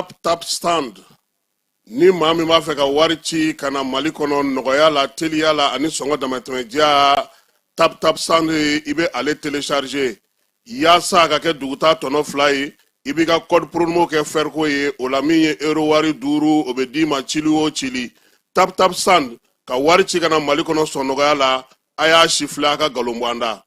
tap stand ni maa min b'a fɛ ka wari ci ka na Mali kɔnɔ nɔgɔya la teliya la ani sɔngɔ damatɛmɛdiya tap stand i bɛ ale télécharger yaasa a ka kɛ duguta tɔnɔ 2 ye i b'i ka code promo kɛ Ferco ye o la min ye euro wari 5 o bɛ d'i ma cili o cili tap stand ka wari ci ka na Mali kɔnɔ sɔn nɔgɔya la a y'a sifilɛ a ka galon bɔ an da.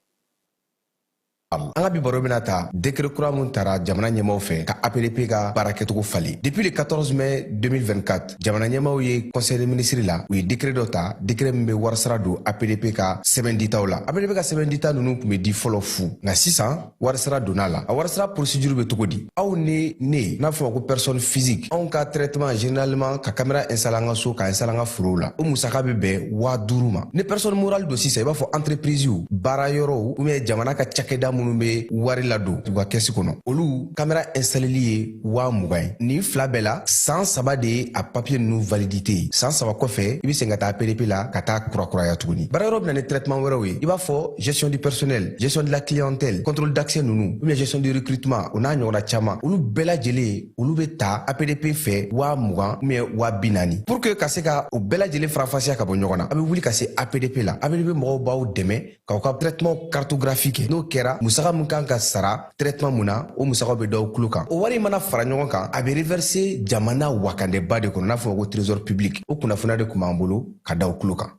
An ka bi baro bɛna ta décret kura mun tara jamana ɲɛmaw fɛ ka APDP ka baara kɛcogo fali. Depuis le 14 mai 2024 jamana ɲɛmaw ye conseil des ministres la u ye décret dɔ ta décret min bɛ warisara don APDP ka sɛbɛn ditaw la. APDP ka sɛbɛn dita ninnu tun bɛ di fɔlɔ fu nka sisan warisara donna la. A warisara procédure bɛ cogo di? Aw ni ne n'a fɔ ko personne physique anw ka traitement généralement ka caméra installer an ka so ka installer an ka forow la o musaka bɛ bɛn 5000 ma. Ni personne morale don sisan i b'a fɔ entreprise u baara yɔrɔw ou bien jamana ka cakɛda minnu bɛ wari ladon u ka kɛsi kɔnɔ olu caméra installeli ye 20,000 ni fila bɛɛ la san 3 de ye a papier ninnu validité san 3 kɔfɛ i bɛ segin ka taa APDP la ka taa kurakuraya tuguni. Baara yɔrɔ bɛna ni traitement wɛrɛw ye i b'a fɔ gestion du personnel, gestion de la clientèle, contrôle d'accès ninnu ou bien gestion du recrutement o n'a ɲɔgɔnna caman olu bɛɛ lajɛlen olu bɛ ta APDP fɛ 20,000 ou bien 40,000 pour que ka se ka o bɛɛ lajɛlen farafasiya ka bɔ ɲɔgɔn na a bɛ wuli ka se APDP la APDP mɔgɔw b'aw dɛmɛ k'aw ka traitement cartographique kɛ n'o kɛra musaka mun kan ka sara traitement mun na o musaka bɛ d'aw kulo kan o wari mana fara ɲɔgɔn kan a bɛ reverser jamana wakandɛba de kɔnɔ n'a fɔ ko trésor public o kunnafoniya de tun b'an bolo ka d'aw kulo kan.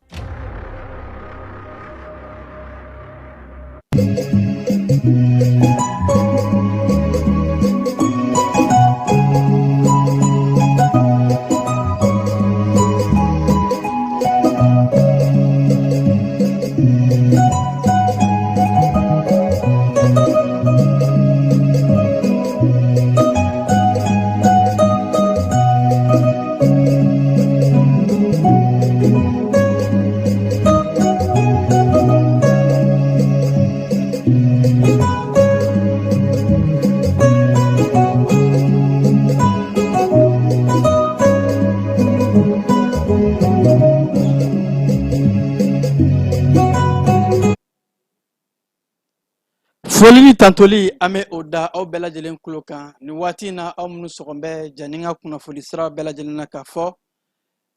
Foli ni tantoli ame oda aw bɛɛ lajɛlen kulo kan ni waati na aw minnu sɔgɔn bɛ janinga kunnafoni sira bɛɛ lajɛlen na ka fɔ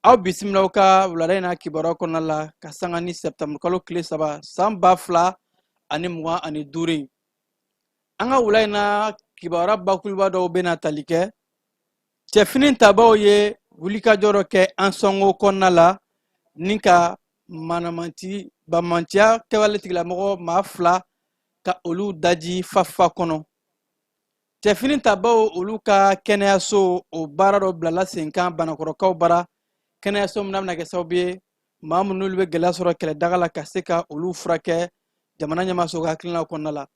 aw bisimila ka wulada in na kibaruya kɔnɔna la ka sanga ni septembre kalo tile 3 san 2025 an ka wula in na kibaruya bakuruba dɔw bɛna tali kɛ cɛfini tabaw ye wulikajɔ dɔ kɛ an sɔngo kɔnɔna la ni ka bamantiya kɛwale tigilamɔgɔ maa 2 ka olu daji fafa kɔnɔ cɛfini tabaw olu ka kɛnɛyaso o baara dɔ bilala sen kan banakɔrɔkaw bara kɛnɛyaso min bɛna kɛ sababu ye maa minnu bɛ gɛlɛya sɔrɔ kɛlɛdaga la ka se ka olu furakɛ jamana ɲɛmaaso ka hakilina kɔnɔna la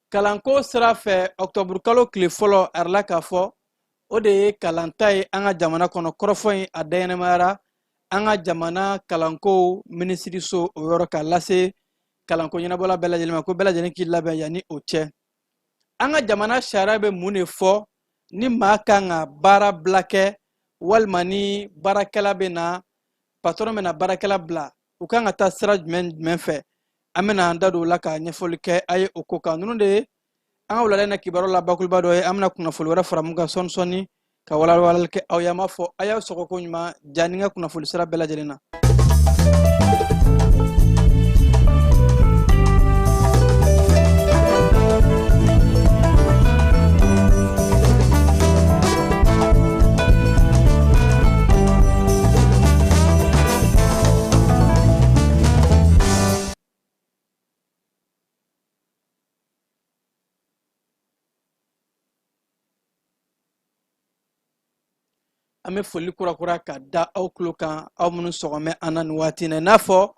kalanko sira fɛ octobre kalo tile fɔlɔ arila k'a fɔ o de ye kalanta ye an ka jamana kɔnɔ kɔrɔfɔ in a dayɛlɛmayara an ka jamana kalanko minisiriso o yɔrɔ ka lase kalanko ɲɛnabɔla bɛɛ lajɛlen ma ko bɛɛ lajɛlen k'i labɛn yanni o cɛ an ka jamana sariya bɛ mun de fɔ ni maa kan ka baara bila kɛ walima ni baarakɛla bɛ na patron bɛ na baarakɛla bila u kan ka taa sira jumɛn fɛ an bɛna an da don o la ka ɲɛfɔli kɛ a ye o ko kan ninnu de ye an ka wulada in na kibaruya la bakuruba dɔ ye an bɛna kunnafoni wɛrɛ fara mun kan sɔɔni ka walawalali kɛ aw ye an b'a fɔ a y'aw sɔgɔ ko ɲuman ja ni n ka kunnafoni sira bɛɛ lajɛlen na. An bɛ foli kurakura ka da aw tulo kan aw minnu sɔgɔmɛ an na nin waati na i n'a fɔ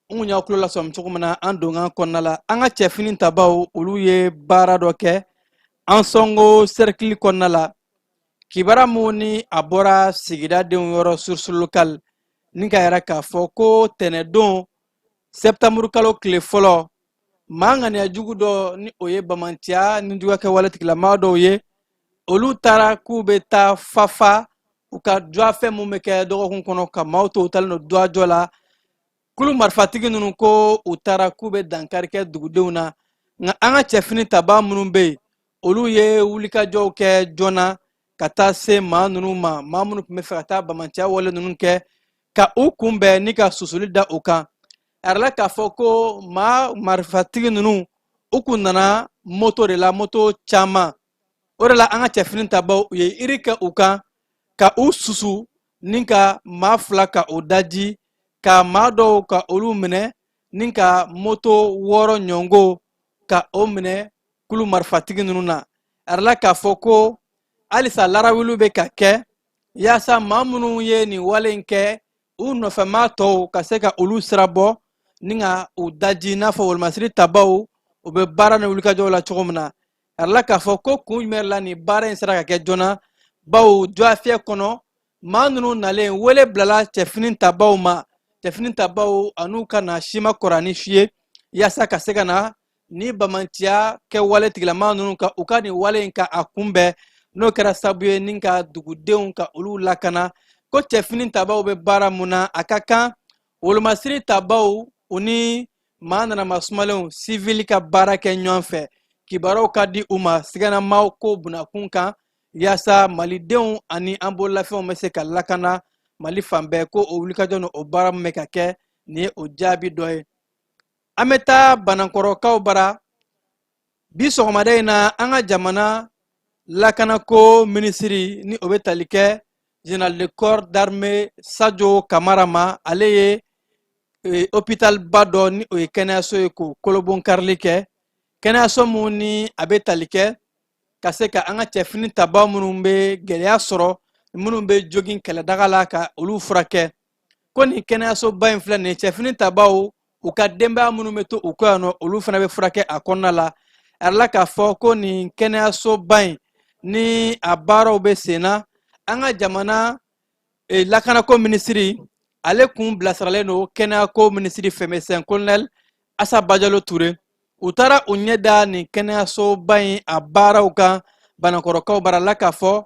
n kun y'aw tulo lasɔmi cogo min na an donkan kɔnɔna la an ka cɛfini tabaw olu ye baara dɔ kɛ an sɔngo cercle kɔnɔna la kibaruya mun ni a bɔra sigidadenw yɔrɔ source locale ni ka yɛrɛ k'a fɔ ko tɛnɛndon septembre kalo tile fɔlɔ maa ŋaniya jugu dɔ ni o ye bamantiya ni juguya kɛ wale tigilamaa dɔw ye olu taara k'u bɛ taa fafa u ka duwafɛn mun bɛ kɛ dɔgɔkun kɔnɔ ka maaw to u talen don duwajɔ la kulu marifatigi ninnu ko u taara k'u bɛ dankari kɛ dugudenw na nka an ka cɛfini taba minnu bɛ yen olu ye wulikajɔw kɛ joona ka taa se maa ninnu ma maa minnu tun bɛ fɛ ka taa bamanciya wale ninnu kɛ ka u kunbɛn ni ka susuli da u kan a yɛrɛ la k'a fɔ ko maa marifatigi ninnu u kun nana moto de la moto caman o de la an ka cɛfini tabaw u ye iri kɛ u kan ka u susu ni ka maa fila ka o daji ka maa dɔw ka olu minɛ ni ka moto 6 ɲɔngo ka o minɛ kulu marifatigi ninnu na a yɛrɛ la k'a fɔ ko halisa larawiliw bɛ ka kɛ yaasa maa minnu ye nin wale in kɛ u nɔfɛmaa tɔw ka se ka olu sira bɔ ni ka u daji i n'a fɔ wolomasiri tabaw u bɛ baara ni wulikajɔw la cogo min na a yɛrɛ la k'a fɔ ko kun jumɛn la nin baara in sera ka kɛ joona bawo jɔafiyɛ kɔnɔ maa ninnu nalen wele bilala cɛfini tabaw ma cɛfini tabaw an'u ka na si ma kɔrɔ ni si ye yaasa ka se ka na ni bamanciya kɛwale tigilamaa ninnu ka u ka nin wale in ka a kunbɛn n'o kɛra sababu ye ni ka dugudenw ka olu lakana ko cɛfini tabaw bɛ baara mun na a ka kan wolomasiri tabaw u ni maa nanamasumalenw sivili ka baara kɛ ɲɔgɔn fɛ kibaruyaw ka di u ma sigɛnamaw ko bunakun kan yaasa malidenw ani an bololafɛnw bɛ se ka lakana mali fan bɛɛ ko o wulikajɔ ni o baara min bɛ ka kɛ nin ye o jaabi dɔ ye an bɛ taa banankɔrɔkaw bara bi sɔgɔmada in na an ka jamana lakanako minisiri ni o bɛ tali kɛ général de corps d'armée Sajo Kamara ma ale ye hôpital ba dɔ ni o ye kɛnɛyaso ye k'o kolobon karili kɛ kɛnɛyaso mun ni a bɛ tali kɛ ka se ka an ka cɛfini tabaw minnu bɛ gɛlɛya sɔrɔ minnu bɛ jogin kɛlɛdaga la ka olu furakɛ ko nin kɛnɛyasoba in filɛ nin ye cɛfini tabaw u ka denbaya minnu bɛ to u kɔ yan nɔ olu fana bɛ furakɛ a kɔnɔna la a yɛrɛ la k'a fɔ ko nin kɛnɛyasoba in ni a baaraw bɛ sen na an ka jamana lakanako minisiri ale kun bilasiralen don kɛnɛyako minisiri fɛmɛsɛn kolonɛli asa bajalo ture u taara u ɲɛ da nin kɛnɛyasoba in a baaraw kan banankɔrɔkaw bara la k'a fɔ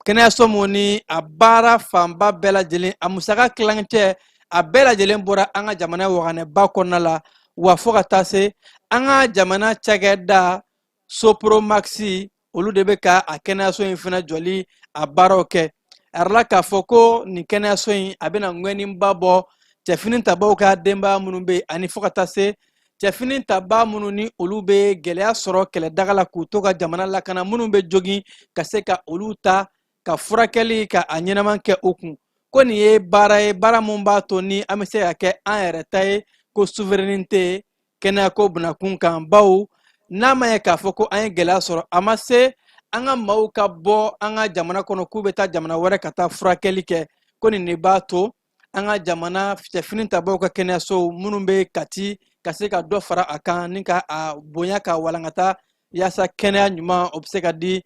kɛnɛyaso mun ni a baara fanba bɛɛ lajɛlen a musaka kilancɛ a bɛɛ lajɛlen bɔra an ka jamana waganɛba kɔnɔna la wa fɔ ka taa se an ka jamana cakɛda sopromaxi olu de bɛ ka a kɛnɛyaso in fana jɔli a baaraw kɛ a yɛrɛ la k'a fɔ ko nin kɛnɛyaso in a bɛna ŋɛniba bɔ cɛfini tabaw ka denbaya minnu bɛ yen ani fɔ ka taa se cɛfini taba minnu ni olu bɛ gɛlɛya sɔrɔ kɛlɛdaga la k'u to ka jamana lakana minnu bɛ jogin ka se ka olu ta ka furakɛli ka a ɲɛnama kɛ u kun ko nin ye baara ye baara min b'a to ni an bɛ se ka kɛ an yɛrɛ ta ye ko souveraineté kɛnɛyako bunakun kan bawo n'a ma ye k'a fɔ ko an ye gɛlɛya sɔrɔ a ma se an ka maaw ka bɔ an ka jamana kɔnɔ k'u bɛ taa jamana wɛrɛ ka taa furakɛli kɛ ko nin de b'a to an ka jamana cɛfini tabaw ka kɛnɛyasow minnu bɛ kati ka se ka dɔ fara a kan ni ka a bonya ka walankata yaasa kɛnɛya ɲuman o bɛ se ka di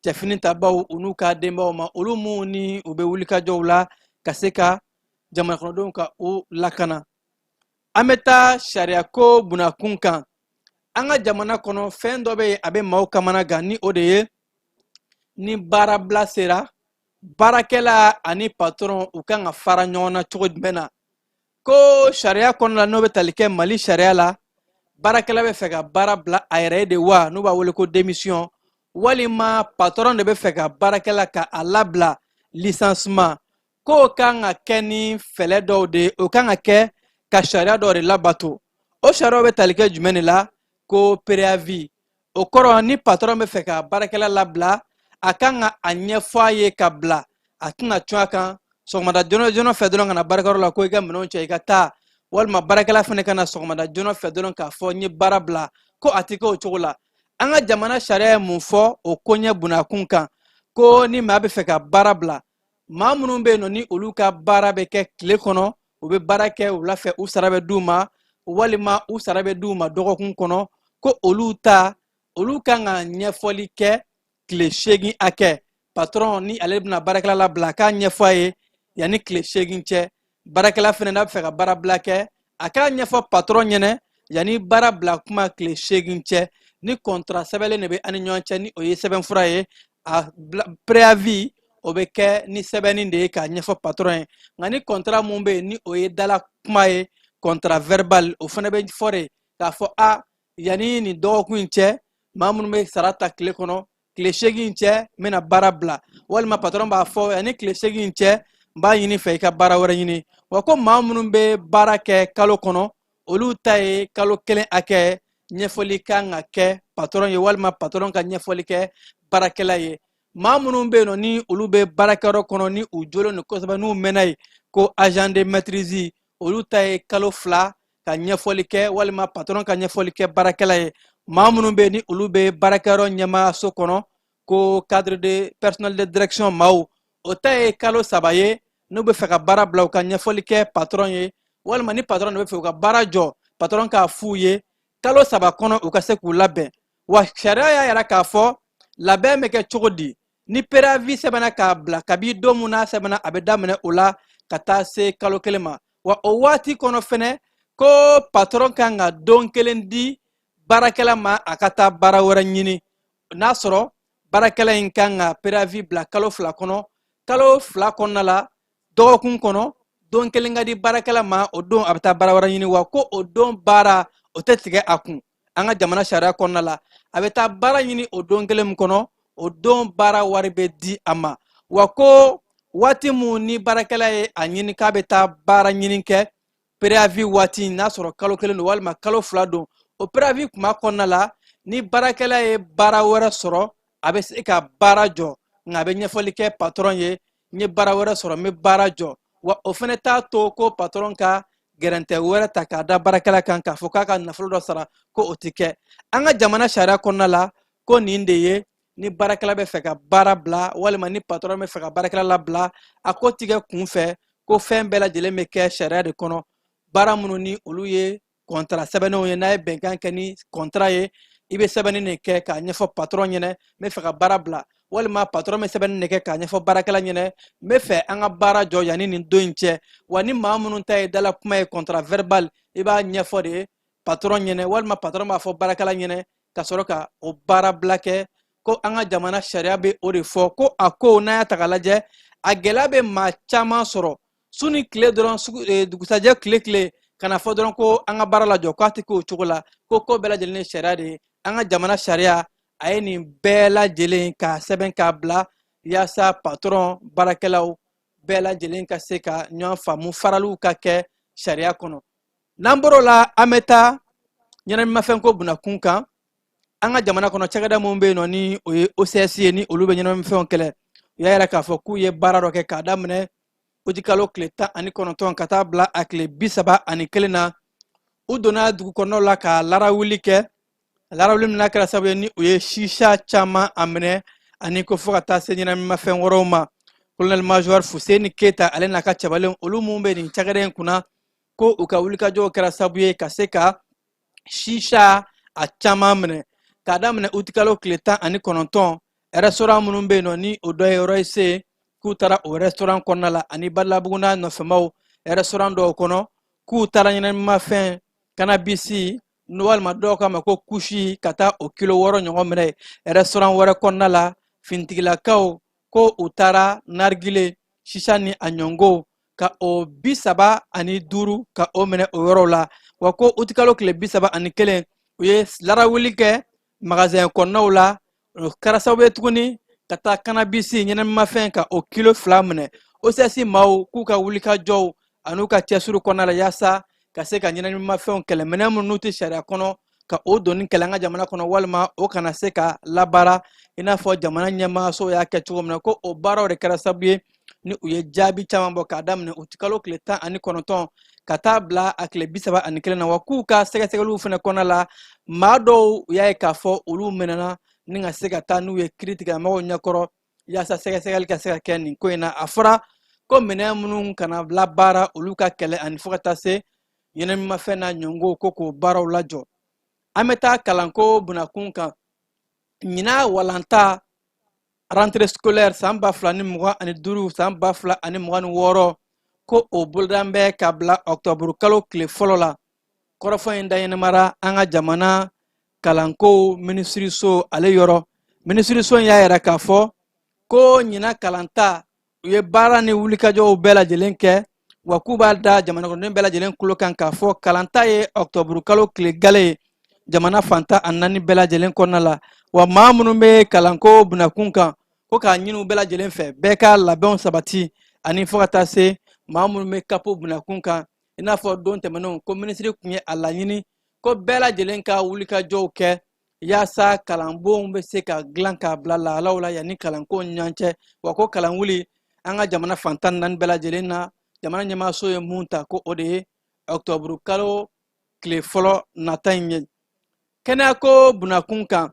cɛfini tabaw u n'u ka denbaw ma olu minnu ni u bɛ wulikajɔw la ka se ka jamana kɔnɔdenw ka u lakana an bɛ taa sariyako bunakun kan an ka jamana kɔnɔ fɛn dɔ bɛ yen a bɛ maaw kamana gan ni o de ye ni baarabila sera baarakɛla ani patron u kan ka fara ɲɔgɔn na cogo jumɛn na ko sariya kɔnɔna la n'o bɛ tali kɛ mali sariya la baarakɛla bɛ fɛ ka baara bila a yɛrɛ ye de wa n'u b'a wele ko démission walima patron de bɛ fɛ ka baarakɛla ka a labila licenciement k'o kan ka kɛ ni fɛlɛ dɔw de o kan ka kɛ ka sariya dɔw de labato o sariyaw bɛ tali kɛ jumɛn de la ko préavis o kɔrɔ ni patron bɛ fɛ ka baarakɛla labila a kan ka a ɲɛfɔ a ye ka bila a tɛna cun a kan sɔgɔmada joona joona fɛ dɔrɔn ka na baarakɛyɔrɔ la ko i ka minɛnw cɛ i ka taa walima baarakɛla fana ka na sɔgɔmada joona fɛ dɔrɔn k'a fɔ n ye baara bila ko a tɛ kɛ o cogo la an ka jamana sariya ye mun fɔ o koɲɛ bunakun kan ko ni maa bɛ fɛ ka baara bila maa minnu bɛ yen nɔ ni olu ka baara bɛ kɛ tile kɔnɔ u bɛ baara kɛ wula fɛ u sara bɛ d'u ma walima u sara bɛ d'u ma dɔgɔkun kɔnɔ ko olu ta olu kan ka ɲɛfɔli kɛ tile 8 hakɛ patron ni ale bɛna baarakɛla labila a k'a ɲɛfɔ a ye yanni tile 8 cɛ baarakɛla fana n'a bɛ fɛ ka baara bila kɛ a k'a ɲɛfɔ patron ɲɛna yanni baara bila kuma tile 8 cɛ ni contrat sɛbɛnlen de bɛ ani ɲɔgɔn cɛ ni o ye sɛbɛnfura ye a préavis o bɛ kɛ ni sɛbɛnni de ye k'a ɲɛfɔ patron ye nka ni contrat mun bɛ yen ni o ye dala kuma ye contrat verbal o fana bɛ fɔ de k'a fɔ a yanni nin dɔgɔkun in cɛ maa minnu bɛ sara ta tile kɔnɔ tile 8 cɛ n bɛna baara bila walima patron b'a fɔ yanni tile 8 cɛ n b'a ɲini fɛ i ka baara wɛrɛ ɲini wa ko maa minnu bɛ baara kɛ kalo kɔnɔ olu ta ye kalo 1 hakɛ ɲɛfɔli kan ka kɛ patron ye walima patron ka ɲɛfɔli kɛ baarakɛla ye maa minnu bɛ yen nɔ ni olu bɛ baarakɛyɔrɔ kɔnɔ ni u jolen don kosɛbɛ n'u mɛnna yen ko agent de maîtrise olu ta ye kalo 2 ka ɲɛfɔli kɛ walima patron ka ɲɛfɔli kɛ baarakɛla ye maa minnu bɛ yen ni olu bɛ baarakɛyɔrɔ ɲɛmaayaso kɔnɔ ko cadre de personnel de direction maaw o ta ye kalo 3 ye n'u bɛ fɛ ka baara bila u ka ɲɛfɔli kɛ patron ye walima ni patron de bɛ fɛ u ka baara jɔ patron k'a f'u ye kalo 3 kɔnɔ u ka se k'u labɛn wa sariya y'a yira k'a fɔ labɛn bɛ kɛ cogo di ni préavis sɛbɛnna k'a bila kabi don mun n'a sɛbɛnna a bɛ daminɛ o la ka taa se kalo 1 ma wa o waati kɔnɔ fɛnɛ ko patron kan ka don 1 di baarakɛla ma a ka taa baara wɛrɛ ɲini n'a sɔrɔ baarakɛla in kan ka préavis bila kalo 2 kɔnɔ kalo 2 kɔnɔna la dɔgɔkun kɔnɔ don 1 ka di baarakɛla ma o don a bɛ taa baara wɛrɛ ɲini wa ko o don baara o tɛ tigɛ a kun an ka jamana sariya kɔnɔna la a bɛ taa baara ɲini o don 1 min kɔnɔ o don baara wari bɛ di a ma wa ko waati mun ni baarakɛla ye a ɲini k'a bɛ taa baara ɲini kɛ préavis waati n'a sɔrɔ kalo 1 don walima kalo 2 don o préavis kuma kɔnɔna la ni baarakɛla ye baara wɛrɛ sɔrɔ a bɛ se ka baara jɔ nka a bɛ ɲɛfɔli kɛ patron ye n ye baara wɛrɛ sɔrɔ n bɛ baara jɔ wa o fana t'a to ko patron ka gɛrɛntɛ wɛrɛ ta k'a da baarakɛla kan k'a fɔ k'a ka nafolo dɔ sara ko o tɛ kɛ an ka jamana sariya kɔnɔna la ko nin de ye ni baarakɛla bɛ fɛ ka baara bila walima ni patron bɛ fɛ ka baarakɛla labila a ko tigɛ kun fɛ ko fɛn bɛɛ lajɛlen bɛ kɛ sariya de kɔnɔ baara minnu ni olu ye contrat sɛbɛnnenw ye n'a ye bɛnkan kɛ ni contrat ye i bɛ sɛbɛnni de kɛ k'a ɲɛfɔ patron ɲɛna n bɛ fɛ ka baara bila walima patron bɛ sɛbɛnni de kɛ k'a ɲɛfɔ baarakɛla ɲɛna n bɛ fɛ an ka baara jɔ yanni nin don in cɛ wa ni maa minnu ta ye dala kuma ye contrat verbal i b'a ɲɛfɔ de patron ɲɛna walima patron b'a fɔ baarakɛla ɲɛna ka sɔrɔ ka o baara bila kɛ ko an ka jamana sariya bɛ o de fɔ ko a ko n'a y'a ta k'a lajɛ a gɛlɛya bɛ maa caman sɔrɔ su ni tile dɔrɔn dugusajɛ tile kana fɔ dɔrɔn ko an ka baara lajɔ k'a tɛ k'o cogo la ko bɛɛ lajɛlen ye sariya de ye an ka jamana sariya a ye nin bɛɛ lajɛlen ka sɛbɛn k'a bila yaasa patron baarakɛlaw bɛɛ lajɛlen ka se ka ɲɔgɔn faamu faraliw ka kɛ sariya kɔnɔ n'an bɔr'o la an bɛ taa ɲɛnaminimafɛnko bunakun kan an ka jamana kɔnɔ cakɛda minnu bɛ yen nɔ ni o ye OCS ye ni olu bɛ ɲɛnaminimafɛnw kɛlɛ u y'a yira k'a fɔ k'u ye baara dɔ kɛ k'a daminɛ kalo tile 19 ka taa bila a tile 31 na u donna dugu kɔnɔnaw la ka larawuli kɛ larawuli min kɛra sababu ye ni u ye shisha caman a minɛ ani ko fɔ ka taa se ɲɛnaminimafɛn wɛrɛw ma colonel major Fuseni Keyita ale n'a ka cɛbalenw olu minnu bɛ nin cakɛda in kunna ko u ka wulikajɔw kɛra sababu ye ka se ka shisha a caman minɛ k'a daminɛ kalo tile 19 restaurant minnu bɛ yen nɔ ni o dɔ ye Royce k'u taara o restaurant kɔnɔna la ani Badalabugu n'a nɔfɛmaw restaurant dɔw kɔnɔ k'u taara ɲɛnaminimafɛn cannabis walima dɔw k'a ma ko kusi ka taa o kilo 6 ɲɔgɔn minɛ restaurant wɛrɛ kɔnɔna la finitigilakaw ko u taara nargile shisha ni a ɲɔngo ka o 35 ka o minɛ o yɔrɔw la wa ko kalo tile 31 u ye larawuli kɛ magasin kɔnɔnaw la o kɛra sababu ye tuguni ka taa cannabis ɲɛnaminimafɛn ka o kilo 2 minɛ OCS maaw k'u ka wulikajɔw an'u ka cɛsiri kɔnɔna la yaasa ka se ka ɲɛnaminimafɛnw kɛlɛ minɛn minnu tɛ sariya kɔnɔ ka o donni kɛlɛ an ka jamana kɔnɔ walima o kana se ka labaara i n'a fɔ jamana ɲɛmaayaso y'a kɛ cogo min na ko o baaraw de kɛra sababu ye ni u ye jaabi caman bɔ k'a daminɛ kalo tile 19 ka taa bila a tile 31 na wa k'u ka sɛgɛsɛgɛliw fana kɔnɔna la maa dɔw y'a ye k'a fɔ olu minɛna ni ka se ka taa n'u ye kiiri tigilamɔgɔw ɲɛkɔrɔ yaasa sɛgɛsɛgɛli ka se ka kɛ nin ko in na a fɔra ko minɛn minnu kana labaara olu ka kɛlɛ ani fo ka taa se ɲɛnaminimafɛn n'a ɲɔngo ko k'o baaraw lajɔ an bɛ taa kalanko bunakun kan ɲina walanta rentrée scolaire san 2025 san 2026 ko o bolodan bɛ ka bila octobre kalo tile fɔlɔ la kɔrɔfɔ in daɲɛnɛmara an ka jamana kalanko minisiriso ale yɔrɔ minisiriso y'a yɛrɛ k'a fɔ ko ɲina kalanta u ye baara ni wulikajɔw bɛɛ lajɛlen kɛ wa k'u b'a da jamana kɔnɔden bɛɛ lajɛlen kulo kan k'a fɔ kalanta ye octobre kalo tile gale ye jamana fantan a 4 bɛɛ lajɛlen kɔnɔna la wa maa minnu bɛ kalanko bunakun kan ko k'a ɲini u bɛɛ lajɛlen fɛ bɛɛ ka labɛnw sabati ani fo ka taa se maa minnu bɛ kapo bunakun kan i n'a fɔ don tɛmɛnenw ko minisiri tun ye a laɲini ko bɛɛ lajɛlen ka wulikajɔw kɛ yaasa kalanbonw bɛ se ka dilan k'a bila lahalaw la yanni kalanko ɲɔgɔn cɛ wa ko kalan wuli an ka jamana fantan naani bɛɛ lajɛlen na jamana ɲɛmaaso ye mun ta ko o de ye ɔktɔburu kalo tile fɔlɔ nata in ye kɛnɛyako bunakun kan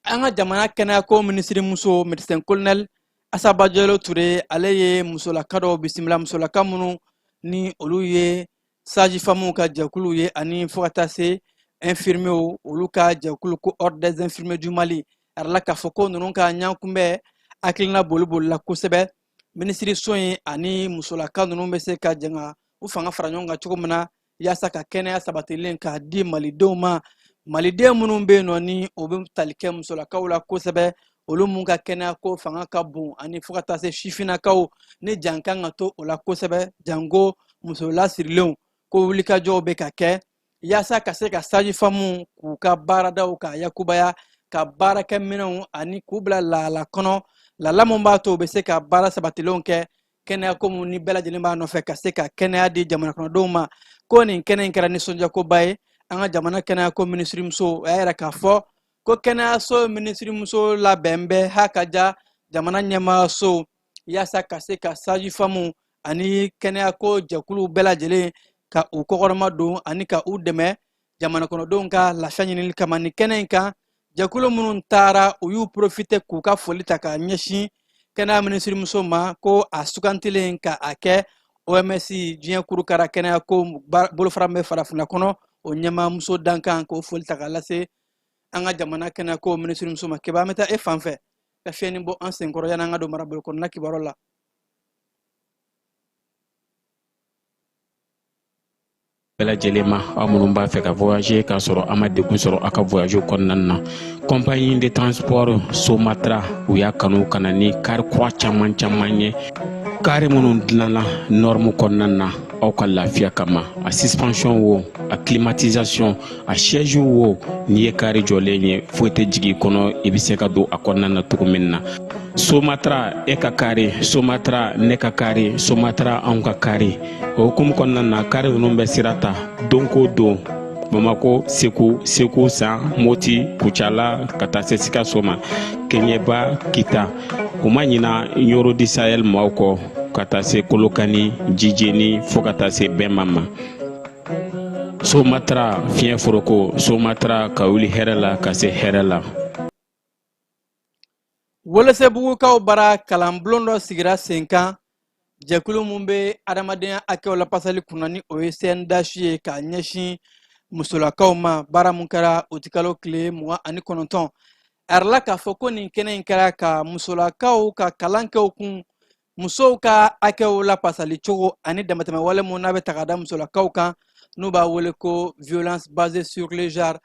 an ka jamana kɛnɛyako minisiri muso médecin colonel Asaba Jalo Ture ale ye musolaka dɔw bisimila musolaka minnu ni olu ye sage-femme ka jɛkulu ye ani fo ka taa se infirmiers olu ka jɛkulu ko ordre des infirmiers du Mali arala k'a fɔ ko ninnu ka ɲankunbɛ hakilina bolibolila kosɛbɛ minisiri so in ani musolaka ninnu bɛ se ka jɛn ka u fanga fara ɲɔgɔn kan cogo min na yaasa ka kɛnɛya sabatilen k'a di malidenw ma maliden minnu bɛ yen nɔ ni o bɛ tali kɛ musolakaw la kosɛbɛ olu mun ka kɛnɛya ko fanga ka bon ani fo ka taa se sifinnakaw ni jan kan ka to o la kosɛbɛ janko muso lasirilenw ko wulikajɔw bɛ ka kɛ yaasa ka se ka sage-femme k'u ka baaradaw ka yakubaya ka baarakɛminɛnw ani k'u bila lahala kɔnɔ lahala mun b'a to u bɛ se ka baara sabatilenw kɛ kɛnɛya ko mun ni bɛɛ lajɛlen b'a nɔfɛ ka se ka kɛnɛya di jamana kɔnɔdenw ma ko nin kɛnɛ in kɛra nisɔndiyakoba ye an ka jamana kɛnɛyako minisiri muso a y'a yɛrɛ k'a fɔ ko kɛnɛyaso minisiri muso labɛn bɛ hakaja jamana ɲɛmaaso yaasa ka se ka sage-femme ani kɛnɛyako jɛkulu bɛɛ lajɛlen ka u kɔkɔrɔma don ani ka u dɛmɛ jamana kɔnɔdenw ka lafiya ɲinili kama ni kɛnɛ in kan jɛkulu minnu taara u y'u profite k'u ka foli ta ka ɲɛsin kɛnɛya minisiri muso ma ko a sugantilen ka a kɛ OMS diɲɛ kurukara kɛnɛyako bolofara bɛ farafinna kɔnɔ o ɲɛmaa muso dankan k'o foli ta ka lase an ka jamana kɛnɛyako minisiri muso ma kibaru an bɛ taa e fan fɛ ka fiɲɛni bɔ an senkɔrɔ yanni an ka don marabolo kɔnɔna kibaru la. bɛɛ lajɛlen ma aw minnu b'a fɛ ka voyager k'a sɔrɔ a ma degun sɔrɔ a ka voyage kɔnɔna na compagnie de transport Somatra u y'a kanu ka na ni kari kura caman ye kari minnu dilanna norme kɔnɔna na aw ka lafiya kama a suspension wo a climatisation a siège wo n'i ye kari jɔlen ye foyi tɛ jigin kɔnɔ i bɛ se ka don a kɔnɔna na cogo min na Somatra e ka kari Somatra ne ka kari Somatra anw ka kari o hukumu kɔnɔna na kari ninnu bɛ sira ta don ko don Bamako Segu San Moti Kucala ka taa se Sikaso ma Keɲeba Kita u ma ɲina Yoro di Sahel maaw kɔ ka taa se Kolokani Jijeni fo ka taa se Bɛnba ma Somatra fiɲɛ foroko Somatra ka wuli hɛrɛ la ka se hɛrɛ la. Welesebugukaw bara kalanbulon dɔ sigira sen kan jɛkulu mun bɛ adamadenya hakɛw lapasali kunna ni o ye CNDH ye k'a ɲɛsin musolakaw ma baara mun kɛra o ti kalo tile 29 arala k'a fɔ ko nin kɛnɛ in kɛra ka musolakaw ka kalan kɛw kun musow ka hakɛw lapasali cogo ani damatɛmɛ wale mun n'a bɛ ta ka da musolakaw kan n'u b'a wele ko violence basée sur le genre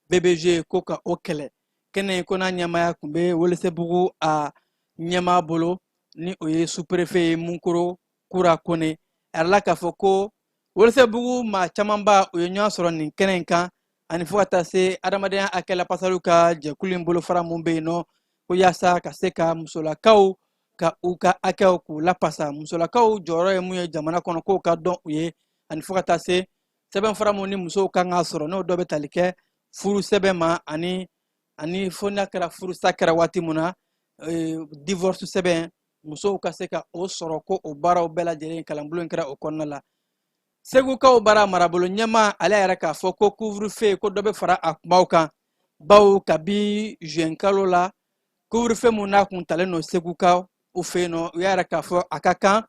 BBG ko ka o kɛlɛ kɛnɛ in ko n'a ɲɛmaya kun bɛ Welesebugu a ɲɛmaa bolo ni o ye sous-préfet ye Munkoro Kura Kone arala k'a fɔ ko Welesebugu maa camanba o ye ɲɔgɔn sɔrɔ nin kɛnɛ in kan ani fo ka taa se adamadenya hakɛ lapasaliw ka jɛkulu in bolofara mun bɛ yen nɔ ko yaasa ka se ka musolakaw ka u ka hakɛw k'u lapasa musolakaw jɔyɔrɔ ye mun ye jamana kɔnɔ k'o ka dɔn u ye ani fo ka taa se sɛbɛnfura mun ni musow kan k'a sɔrɔ n'o dɔ bɛ tali kɛ furu sɛbɛn ma ani fo n'a kɛra furusa kɛra waati mun na divorce sɛbɛn musow ka se ka o sɔrɔ ko o baaraw bɛɛ lajɛlen kalanbulon kɛra o kɔnɔna la segukaw bara marabolo ɲɛma ale yɛrɛ k'a fɔ ko couvre-feu ko dɔ bɛ fara a kumaw kan bawo kabi juin kalo la couvre-feu mun n'a kun talen no segukaw u fɛ yen nɔ u y'a yɛrɛ k'a fɔ a ka kan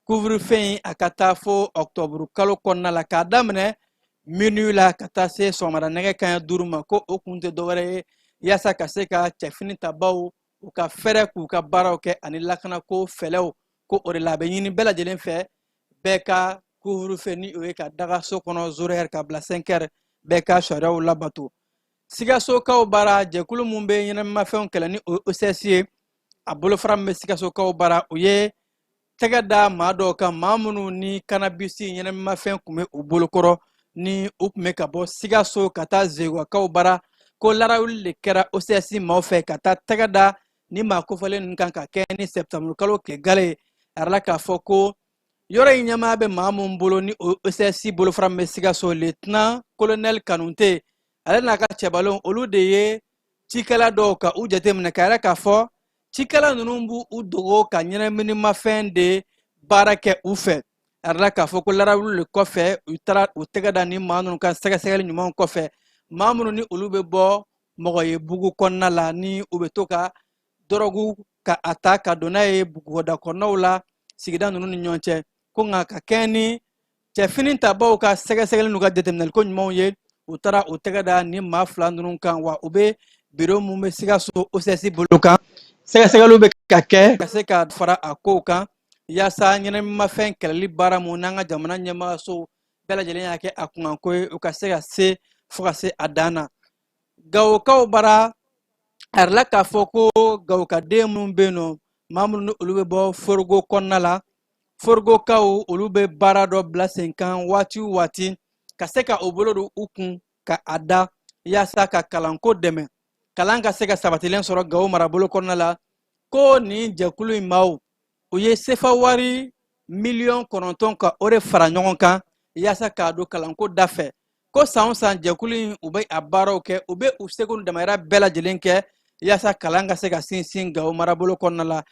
couvre-feu in a ka taa fo octobre kalo kɔnɔna la k'a daminɛ minuit la ka taa se sɔgɔmada nɛgɛ kanɲɛ 5 ma ko o kun tɛ dɔwɛrɛ ye yaasa ka se ka cɛfini ta baw u ka fɛrɛ k'u ka baaraw kɛ ani lakanako fɛlɛw ko o de la a bɛ ɲini bɛɛ lajɛlen fɛ bɛɛ ka couvre-feu ni o ye ka daga so kɔnɔ 0 heures ka bila 5 heures bɛɛ ka sariyaw labato Sikasokaw bara jɛkulu mun bɛ ɲɛnɛmafɛnw kɛlɛ ni o OCS ye a bolofara min bɛ Sikasokaw bara u ye tɛgɛ da maa dɔw kan maa minnu ni cannabis ɲɛnɛmafɛn kun bɛ u bolokɔrɔ ni u kun bɛ ka bɔ Sikaso ka taa Zeguwakaw bara ko larawuli le kɛra OCS maaw fɛ ka taa tɛgɛ da ni maa kofɔlen ninnu kan ka kɛ ni septembre kalo tile gale arala k'a fɔ ko yɔrɔ in ɲɛmaa bɛ maa mun bolo ni OCS bolofara min bɛ Sikaso lieutenant colonel Kanute ale n'a ka cɛbalon olu de ye cikɛla dɔw ka u jateminɛ ka yɛrɛ k'a fɔ cikɛla ninnu b'u u dogo ka ɲɛnaminimafɛn de baara kɛ u fɛ arala k'a fɔ ko larawuli le kɔfɛ u taara u tɛgɛ da ni maa ninnu kan sɛgɛsɛgɛli ɲumanw kɔfɛ maa minnu ni olu bɛ bɔ mɔgɔ ye bugu kɔnɔna la ni u bɛ to ka dɔrɔgu ka a ta ka don n'a ye buguda kɔnɔnaw la sigida ninnu ni ɲɔgɔn cɛ ko nka ka kɛ ni cɛfini tabaw ka sɛgɛsɛgɛli n'u ka jateminɛli ko ɲumanw ye u taara u tɛgɛ da ni maa fila ninnu kan wa u bɛ biro mun bɛ Sikaso OCS bolo kan sɛgɛsɛgɛliw bɛ ka kɛ ka se ka fara a kow kan yaasa ɲɛnaminimafɛn kɛlɛli baara mun n'an ka jamana ɲɛmaayaso bɛɛ lajɛlen y'a kɛ a kunkanko ye u ka se ka se fo ka se a dan na Gawokaw bara a yɛrɛla k'a fɔ ko Gawokaden minnu bɛ yen nɔ maa minnu ni olu bɛ bɔ Forogo kɔnɔna la Forogokaw olu bɛ baara dɔ bila sen kan waati o waati ka se ka o bolo don u kun ka a da yaasa ka kalanko dɛmɛ kalan ka se ka sabatilen sɔrɔ Gawo marabolo kɔnɔna la ko nin jɛkulu in maaw u ye sefa wari $9,000,000 ka o de fara ɲɔgɔn kan yaasa k'a don kalanko da fɛ ko san o san jɛkulu in u bɛ a baaraw kɛ u bɛ u seko ni damayira bɛɛ lajɛlen kɛ yaasa kalan ka se ka sinsin Gawo marabolo kɔnɔna la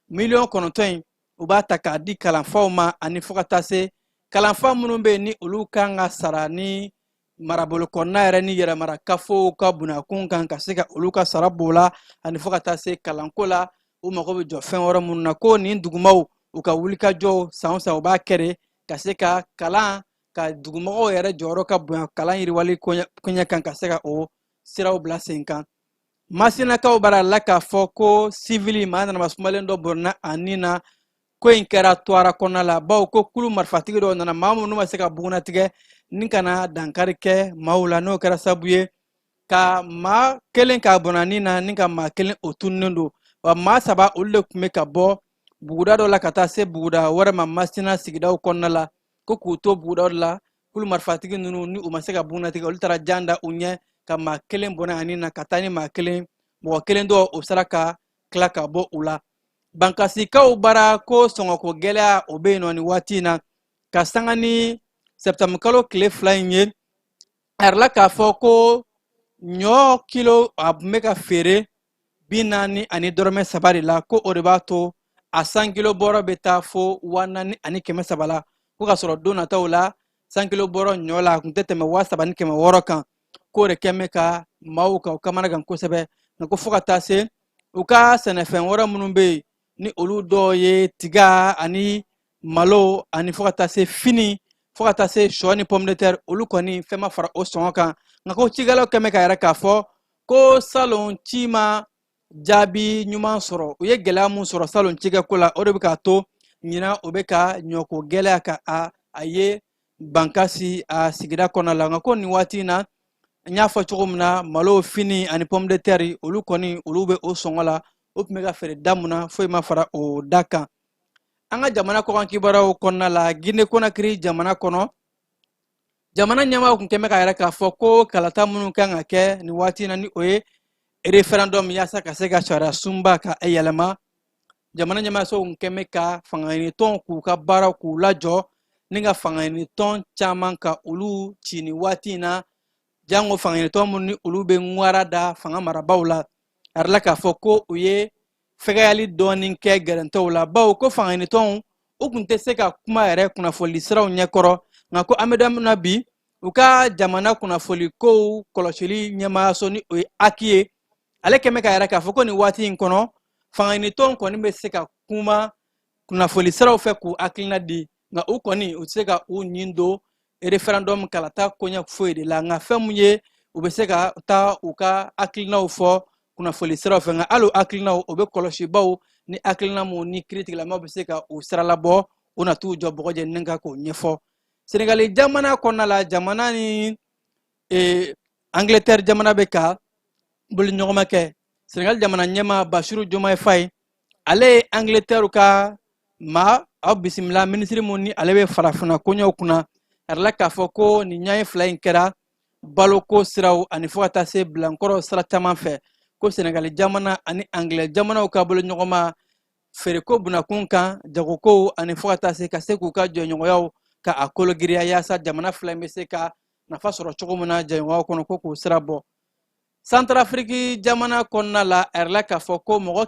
$9,000,000 in u b'a ta k'a di kalanfaw ma ani fo ka taa se kalanfa minnu bɛ yen ni olu kan ka sara ni marabolo kɔnɔna yɛrɛ ni yɛrɛmarakafo ka bunakun kan ka se ka olu ka sara b'o la ani fo ka taa se kalanko la u mago bɛ jɔ fɛn wɛrɛ minnu na ko nin dugumaw u ka wulikajɔw san o san u b'a kɛ de ka se ka kalan ka dugumɔgɔw yɛrɛ jɔyɔrɔ ka bonya kalan yiriwali koɲɛ kan ka se ka o siraw bila sen kan Masinakaw bara la k'a fɔ ko civili maa nana sumalen dɔ borona a nin na ko in kɛra Tuara kɔnɔna la bawo ko kulu marifatigi dɔw nana maa minnu ma se ka bugunatigɛ ni kana dankari kɛ maaw la n'o kɛra sababu ye ka maa kelen k'a bɔnna nin na ni ka maa kelen o tununnen don wa maa saba olu de tun bɛ ka bɔ buguda dɔ la ka taa se buguda wɛrɛ ma Masina sigidaw kɔnɔna la ko k'u to bugudaw la kulu marifatigi ninnu ni u ma se ka bugunatigɛ olu taara jan da u ɲɛ ka maa kelen bɔnna a nin na ka taa ni maa kelen mɔgɔ kelen dɔ o sera ka tila ka bɔ u la Bankasikaw bara ko sɔngɔko gɛlɛya o bɛ yen nɔ nin waati in na ka sanga ni septembre kalo tile 2 in ye a yɛrɛla k'a fɔ ko ɲɔ kilo a tun bɛ ka feere 40 la ko o de b'a to a 100 kilo bɔrɔ bɛ taa fo 4,300 la ko ka sɔrɔ don nataw la 100 kilo bɔrɔ ɲɔ la a tun tɛ tɛmɛ 7,600 kan k'o de kɛn bɛ ka maaw ka u kamana gan kosɛbɛ nka ko fo ka taa se u ka sɛnɛfɛn wɛrɛ minnu bɛ yen ni olu dɔw ye tiga ani malo ani fo ka taa se fini fo ka taa se shɔ ni pomme de terre olu kɔni fɛn ma fara o sɔngɔ kan nka ko cikɛlaw kɛn bɛ ka yɛrɛ k'a fɔ ko salon ci ma jaabi ɲuman sɔrɔ u ye gɛlɛya mun sɔrɔ salon cikɛko la o de bɛ k'a to ɲinan o bɛ ka ɲɔko gɛlɛya ka a ye Bankasi a sigida kɔnɔna la nka ko nin waati in na n y'a fɔ cogo min na malo fini ani pomme de terre olu kɔni olu bɛ o sɔngɔ la o tun bɛ ka feere da mun na foyi ma fara o da kan an ka jamana kɔkan kibaruyaw kɔnɔna la Guinée Conakry jamana kɔnɔ jamana ɲɛmaaw tun kɛn bɛ ka yɛrɛ k'a fɔ ko kalata minnu kan ka kɛ nin waati in na ni o ye référendum yaasa ka se ka sariya sunba ka yɛlɛma jamana ɲɛmaayaso tun kɛn bɛ ka fangaɲinitɔnw k'u ka baaraw k'u lajɔ ni ka fangaɲinitɔn caman ka olu ci nin waati in na jango fangaɲinitɔn minnu ni olu bɛ ŋwara da fanga marabaw la a yɛrɛla k'a fɔ ko u ye fɛgɛyali dɔɔni kɛ gɛrɛntɛw la bawo ko fangaɲinitɔnw u tun tɛ se ka kuma yɛrɛ kunnafoli siraw ɲɛkɔrɔ nka ko an bɛ daminɛ bi u ka jamana kunnafoli kow kɔlɔsili ɲɛmaayaso ni o ye aki ye ale kɛn bɛ ka yɛrɛ k'a fɔ ko nin waati in kɔnɔ fangaɲinitɔnw kɔni bɛ se ka kuma kunnafoli siraw fɛ k'u hakilina di nka u kɔni u tɛ se ka u ɲin don référendum kalata koɲɛ foyi de la nka fɛn mun ye u bɛ se ka taa u ka hakilinaw fɔ kunnafoli siraw fɛ nka hali o hakilinaw o bɛ kɔlɔsi baw ni hakilina mun ni kiiritigilamaw bɛ se ka u sira labɔ u na t'u jɔ bɔgɔjɛ ni ka k'o ɲɛfɔ Senegali jamana kɔnɔna la jamana ni Angleterre jamana bɛ ka boli ɲɔgɔnma kɛ Senegali jamana ɲɛmaa Basiru Jomaye Faye ale ye Angleterre ka maa aw bisimila minisiri mun ni ale bɛ farafina koɲɛw kunna a yɛrɛla k'a fɔ ko nin ɲɔgɔnye fila in kɛra baloko siraw ani fo ka taa se bilankɔrɔ sira caman fɛ ko Senegal jamana ani Anglais jamanaw ka bolo ɲɔgɔnma feereko bunakun kan jagoko ani fo ka taa se ka se k'u ka jɔɲɔgɔnyaw ka a kologiriya yaasa jamana fila bɛ se ka nafa sɔrɔ cogo min na jɛɲɔgɔnyaw kɔnɔ ko k'u sira bɔ. Centrafrique jamana kɔnɔna la a yɛrɛla k'a fɔ ko mɔgɔ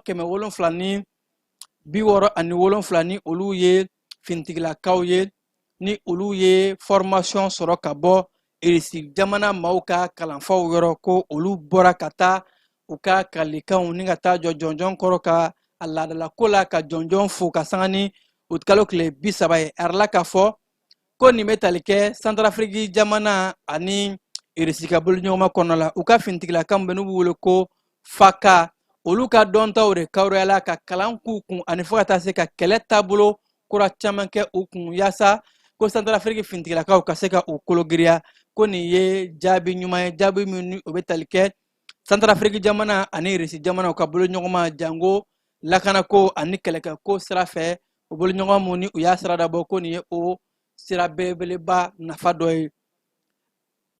767 ni olu ye fintigilakaw ye ni olu ye formation sɔrɔ ka bɔ Irisi jamana maaw ka kalanfaw yɔrɔ ko olu bɔra ka taa u ka kalikanw ni ka taa jɔ jɔnjɔn kɔrɔ ka a laadalako la ka jɔnjɔn fo ka sanga ni u kalo tile 30 ye. A yɛrɛla k'a fɔ ko nin bɛ tali kɛ Centrafrique jamana ani Irisi ka boloɲɔgɔnma kɔnɔ la u ka fintigilakan bɛ n'u b'u wele ko FACA olu ka dɔntaw de kawriyala ka kalan k'u kun ani fo ka taa se ka kɛlɛ taabolo kura caman kɛ u kun yaasa ko Centrafrique fintigilakaw ka se ka u kologiriya ko nin ye jaabi ɲuman ye jaabi min ni o bɛ tali kɛ Centrafrique jamana ani Irisi jamana u ka boloɲɔgɔnma jango lakanako ani kɛlɛkɛko sira fɛ o boloɲɔgɔn mun ni u y'a sira dabɔ ko nin ye o sira belebeleba nafa dɔ ye.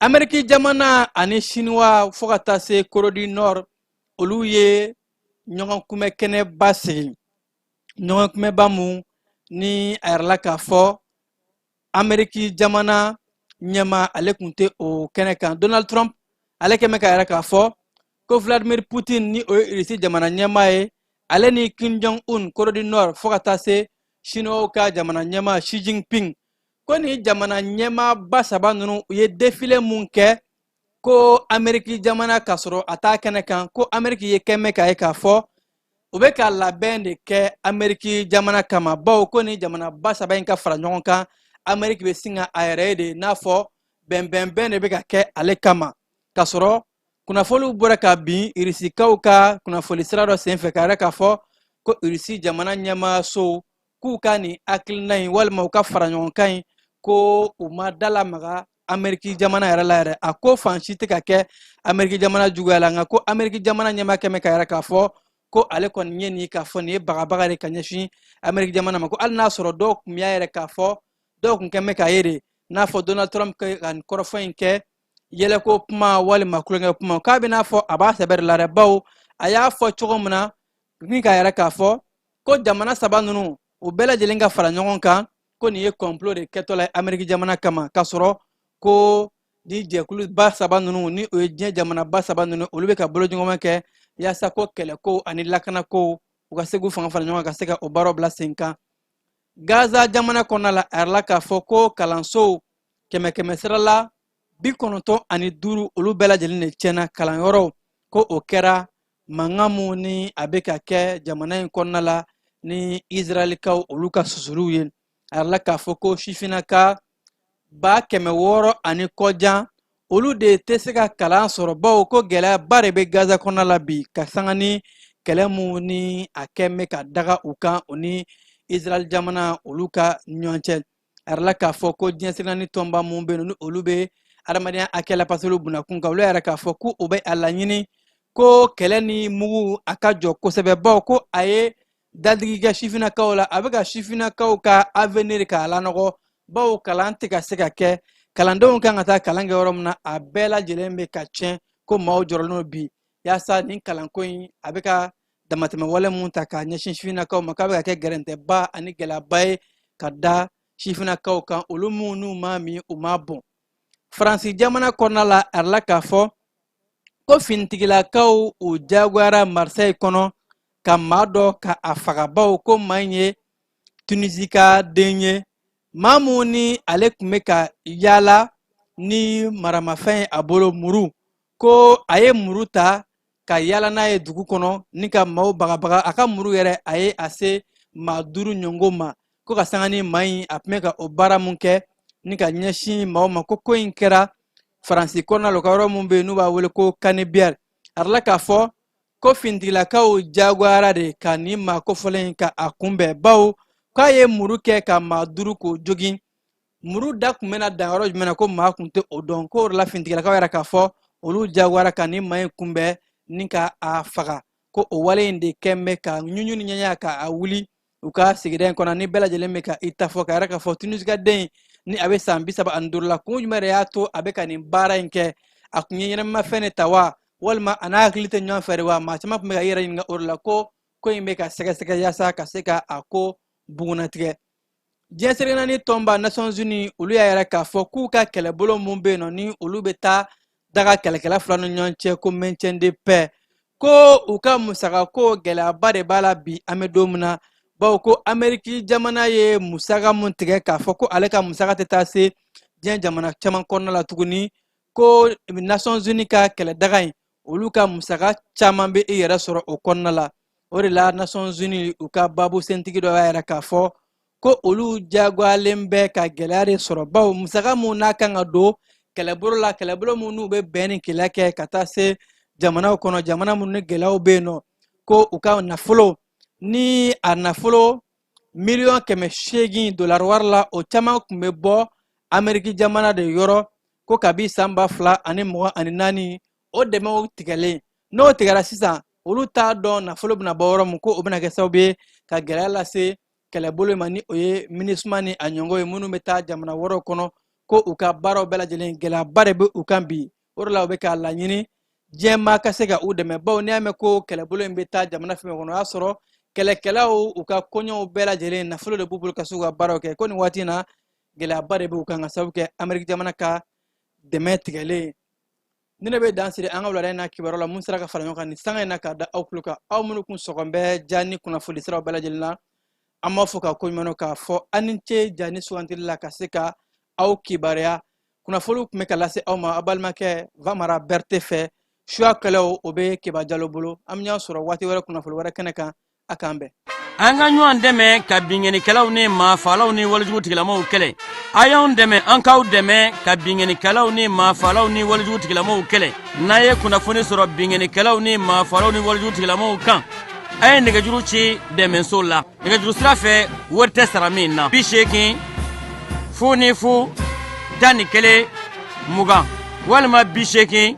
Amérique jamana ani Chinois fo ka taa se Corée du Nord olu ye ɲɔgɔn kunbɛ kɛnɛba sigi ɲɔgɔn kunbɛba mun ni a yɛrɛla k'a fɔ Amérique jamana ɲɛma ale kun tɛ o kɛnɛ kan. Donald Trump ale kɛmɛ ka yɛrɛ k'a fɔ ko Vladimir Putin ni o ye Irisi jamana ɲɛma ye ale ni Kim Jong-un Corée du Nord fo ka taa se Chinois ka jamana ɲɛma Xi Jinping ko ni jamana ɲɛma ba saba ninnu u ye défilé mun kɛ ko Amérique jamana ka sɔrɔ a t'a kɛnɛ kan ko Amérique ye kɛmɛ k'a ye k'a fɔ u bɛ ka labɛn de kɛ Amérique jamana kama bawo ko ni jamana ba saba in ka fara ɲɔgɔn kan Amérique bɛ sin ka a yɛrɛ ye de n'a fɔ bɛnbɛnbɛn de bɛ ka kɛ ale kama ka sɔrɔ kunnafoniw bɔra ka bin Irisikaw ka kunnafoni sira dɔ senfɛ ka yɛrɛ k'a fɔ ko Irisi jamana ɲɛmaayaso k'u ka nin hakilina in walima u ka fara ɲɔgɔn kan in ko u ma dalamaga Amérique jamana yɛrɛ la yɛrɛ a ko fan si tɛ ka kɛ Amérique jamana juguya la nka ko Amérique jamana ɲɛmaa kɛmɛ ka yɛrɛ k'a fɔ ko ale kɔni ye nin k'a fɔ nin ye bagabaga de ka ɲɛsin Amérique jamana ma ko hali n'a sɔrɔ dɔw tun y'a yɛrɛ k'a fɔ dɔw tun kɛmɛ k'a ye de n'a fɔ Donald Trump ka nin kɔrɔfɔ in kɛ yɛlɛko kuma walima kulonkɛ kuma k'a bɛ n'a fɔ a b'a sɛbɛn de la dɛ bawo a y'a fɔ cogo min na ni k'a yɛrɛ k'a fɔ ko jamana saba ninnu u bɛɛ lajɛlen ka fara ɲɔgɔn kan ko nin ye complot de kɛtɔla ye Amérique jamana kama k'a sɔrɔ ko ni jɛkulu ba saba ninnu ni o ye diɲɛ jamana ba saba ninnu olu bɛ ka boloɲɔgɔnma kɛ yaasa ko kɛlɛko ani lakanako u ka se k'u fanga fara ɲɔgɔn kan ka se ka o baaraw bila sen kan. Gaza jamana kɔnɔna la a yɛrɛla k'a fɔ ko kalansow 100 sira la 95 olu bɛɛ lajɛlen de tiɲɛna kalanyɔrɔw ko o kɛra mankan mun ni a bɛ ka kɛ jamana in kɔnɔna la ni Israɛlikaw olu ka susuluw ye. A yɛrɛla k'a fɔ ko sifinnaka 600 ani kɔjan olu de tɛ se ka kalan sɔrɔ bawo ko gɛlɛyaba de bɛ Gaza kɔnɔna la bi ka sanga ni kɛlɛ mun ni a kɛn bɛ ka daga u kan o ni Israɛl jamana olu ka ɲɔgɔn cɛ. A yɛrɛla k'a fɔ ko diɲɛsirani tɔnba mun bɛ yen ni olu bɛ adamadenya hakɛ la paseke olu bunakun kan olu yɛrɛ k'a fɔ ko o bɛ a laɲini ko kɛlɛ ni mugu a ka jɔ kosɛbɛ bawo ko a ye dadigi kɛ sifinnakaw la a bɛ ka sifinnakaw ka avenir k'a lanɔgɔ bawo kalan tɛ ka se ka kɛ kalandenw kan ka taa kalan kɛ yɔrɔ min na a bɛɛ lajɛlen bɛ ka tiɲɛ ko maaw jɔrɔlen don bi yaasa nin kalanko in a bɛ ka damatɛmɛ wale mun ta k'a ɲɛsin sifinnakaw ma k'a bɛ ka kɛ gɛrɛntɛba ani gɛlɛyaba ye ka da sifinnakaw kan olu mun n'u ma min u ma bɔn. Faransi jamana kɔnɔna la a yɛrɛla k'a fɔ ko fintigilakaw u jagoyara Marseille kɔnɔ ka maa dɔ ka a faga bawo ko maa in ye Tunisie ka den ye maa mun ni ale tun bɛ ka yaala ni maramafɛn ye a bolo muru ko a ye muru ta ka yaala n'a ye dugu kɔnɔ ni ka maaw bagabaga a ka muru yɛrɛ a ye a se maa 5 ɲɔgɔn ma ko ka sanga ni maa in a tun bɛ ka o baara mun kɛ ni ka ɲɛsin maaw ma ko in kɛra Faransi kɔnɔna la u ka yɔrɔ mun bɛ yen n'u b'a wele ko Canebière a yɛrɛla k'a fɔ ko fintigilakaw jagoyara de ka nin maa kofɔlen in ka a kunbɛn bawo k'a ye muru kɛ ka maa 5 k'o jogin muru da tun bɛna dan yɔrɔ jumɛn na ko maa tun tɛ o dɔn ko o de la fintigilakaw yɛrɛ k'a fɔ olu jagoyara ka nin maa in kunbɛn ni ka a faga ko o wale in de kɛn bɛ ka ɲuɲu ni ɲɛɲɛ ka a wuli u ka sigida in kɔnɔ ni bɛɛ lajɛlen bɛ ka i ta fɔ ka yɛrɛ k'a fɔ Tunisie ka den ni a bɛ san 35 la kun jumɛn de y'a to a bɛ ka nin baara in kɛ a kun ye ɲɛnamafɛn de ta wa walima a n'a hakili tɛ ɲɔgɔn fɛ de wa maa caman tun bɛ ka yɛrɛ ɲininka o de la ko in bɛ ka sɛgɛsɛgɛ yaasa ka se ka a ko bugunatigɛ diɲɛ seleke naani tɔnba Nations Unies olu y'a yɛrɛ k'a fɔ k'u ka kɛlɛbolo mun bɛ yen nɔ ni olu bɛ taa daga kɛlɛkɛla fila ni ɲɔgɔn cɛ ko maintien de paix ko u ka musaka ko gɛlɛyaba de b'a la bi an bɛ don min na bawo ko Amérique jamana ye musaka mun tigɛ k'a fɔ ko ale ka musaka tɛ taa se diɲɛ jamana caman kɔnɔna la tuguni ko Nations Unies ka kɛlɛdaga in olu ka musaka caman bɛ i yɛrɛ sɔrɔ o kɔnɔna la o de la Nations Unies u ka babu sentigi dɔ y'a yɛrɛ k'a fɔ ko olu jagoyalen bɛ ka gɛlɛya de sɔrɔ bawo musaka mun n'a kan ka don kɛlɛbolo la kɛlɛbolo mun n'u bɛ bɛn ni kɛlɛ kɛ ka taa se jamanaw kɔnɔ jamana mun ni gɛlɛyaw bɛ yen nɔ ko u ka nafolo ni a nafolo $800 wari la o caman tun bɛ bɔ Amérique jamana de yɔrɔ ko kabi san 2024 o dɛmɛw tigɛlen n'o tigɛra sisan olu t'a dɔn nafolo bɛna bɔ yɔrɔ min ko o bɛna kɛ sababu ye ka gɛlɛya lase kɛlɛbolo ma ni o ye MINUSMA ni a ɲɔgɔn ye minnu bɛ taa jamana wɛrɛw kɔnɔ ko u ka baaraw bɛɛ lajɛlen gɛlɛyaba de bɛ u kan bi o de la u bɛ k'a laɲini diɲɛ maa ka se ka u dɛmɛ bawo n'i y'a mɛn ko kɛlɛbolo in bɛ taa jamana fɛn kɔnɔ o y'a sɔrɔ kɛlɛkɛlaw u ka koɲɛw bɛɛ lajɛlen nafolo de b'u bolo ka se u ka baaraw kɛ ko nin waati in na gɛlɛyaba de bɛ u kan ka sababu kɛ Amérique jamana ka dɛmɛ tigɛlen ni ne bɛ dan siri an ka wulada in na kibaruya la mun sera ka fara ɲɔgɔn kan nin sanga in na k'a da aw tulo kan aw minnu kun sɔgɔn bɛ ja ni kunnafoni siraw bɛɛ lajɛlen na an b'a fɔ ka ko ɲuman k'a fɔ an ni ce ja ni sugantili la ka se ka aw kibaruya kunnafoniw tun bɛ ka lase aw ma a balimakɛ Vamara Berete fɛ suyakɛlaw o bɛ Keba Jalo bolo an bɛ ɲɔgɔn sɔrɔ waati wɛrɛ kunnafoni wɛrɛ kɛnɛ kan a k'an bɛn an ka ɲɔgɔn dɛmɛ ka binŋɛnikɛlaw ni maafalaw ni walijugu tigilamaw kɛlɛ a y'anw dɛmɛ an k'aw dɛmɛ ka binŋɛnikɛlaw ni maafalaw ni walijugu tigilamaw kɛlɛ n'a ye kunnafoni sɔrɔ binŋɛnikɛlaw ni maafalaw ni walijugu tigilamaw kan a ye nɛgɛjuru ci dɛmɛso la nɛgɛjuru sira fɛ wari tɛ sara min na 80 00 11 20 walima 80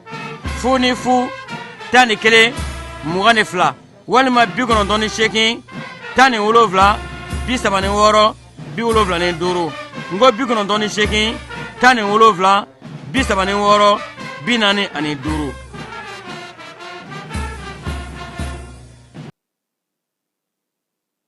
00 11 22 walima 98 17 36 75 ngo 98 17 36 45